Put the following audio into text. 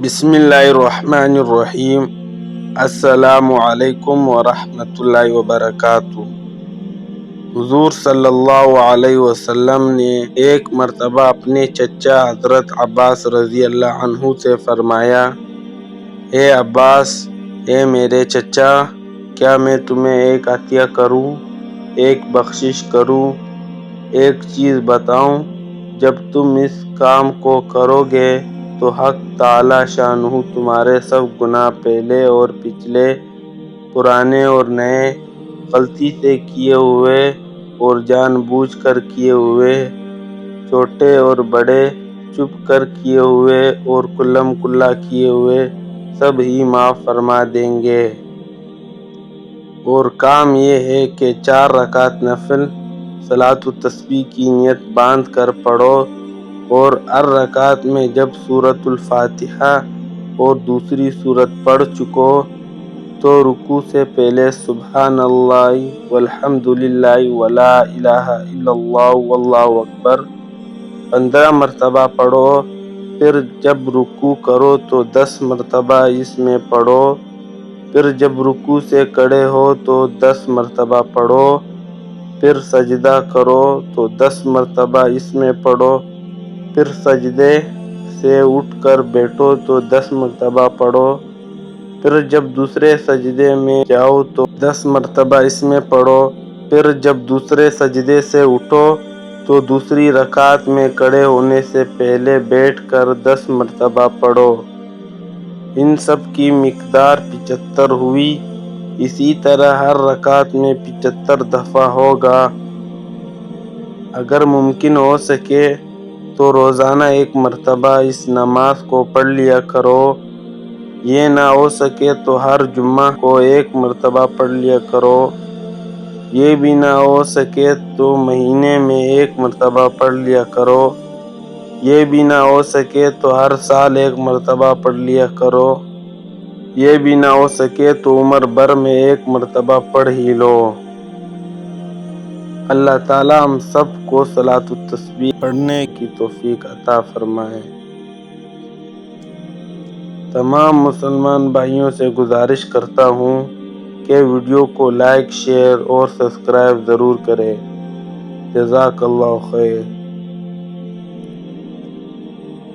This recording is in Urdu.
بسم اللہ الرحمن الرحیم۔ السلام علیکم ورحمۃ اللہ وبرکاتہ۔ حضور صلی اللہ علیہ وسلم نے ایک مرتبہ اپنے چچا حضرت عباس رضی اللہ عنہ سے فرمایا، اے عباس، اے میرے چچا، کیا میں تمہیں ایک عطیہ کروں، ایک بخشش کروں، ایک چیز بتاؤں؟ جب تم اس کام کو کرو گے تو حق تعالی شانہ تمہارے سب گناہ پہلے اور پچھلے، پرانے اور نئے، غلطی سے کیے ہوئے اور جان بوجھ کر کیے ہوئے، چھوٹے اور بڑے، چھپ کر کیے ہوئے اور کھلم کھلا کیے ہوئے، سب ہی معاف فرما دیں گے۔ اور کام یہ ہے کہ 4 رکعت نفل صلاۃ التسبیح کی نیت باندھ کر پڑھو، اور ہر رکعت میں جب سورۃ الفاتحہ اور دوسری سورت پڑھ چکو تو رکوع سے پہلے سبحان اللہ والحمد للہ ولا الہ الا اللہ واللہ اکبر 15 مرتبہ پڑھو، پھر جب رکوع کرو تو 10 مرتبہ اس میں پڑھو، پھر جب رکوع سے کھڑے ہو تو 10 مرتبہ پڑھو، پھر سجدہ کرو تو 10 مرتبہ اس میں پڑھو، پھر سجدے سے اٹھ کر بیٹھو تو 10 مرتبہ پڑھو، پھر جب دوسرے سجدے میں جاؤ تو 10 مرتبہ اس میں پڑھو، پھر جب دوسرے سجدے سے اٹھو تو دوسری رکعت میں کھڑے ہونے سے پہلے بیٹھ کر 10 مرتبہ پڑھو۔ ان سب کی مقدار 75 ہوئی۔ اسی طرح ہر رکعت میں 75 دفعہ ہوگا۔ اگر ممکن ہو سکے تو روزانہ 1 مرتبہ اس نماز کو پڑھ لیا کرو۔ یہ نہ ہو سکے تو ہر جمعہ کو 1 مرتبہ پڑھ لیا کرو۔ یہ بھی نہ ہو سکے تو مہینے میں 1 مرتبہ پڑھ لیا کرو۔ یہ بھی نہ ہو سکے تو ہر سال 1 مرتبہ پڑھ لیا کرو۔ یہ بھی نہ ہو سکے تو عمر بھر میں 1 مرتبہ پڑھ ہی لو۔ اللہ تعالی ہم سب کو صلاۃ التسبیح پڑھنے کی توفیق عطا فرمائے۔ تمام مسلمان بھائیوں سے گزارش کرتا ہوں کہ ویڈیو کو لائک، شیئر اور سبسکرائب ضرور کریں۔ جزاک اللہ خیر۔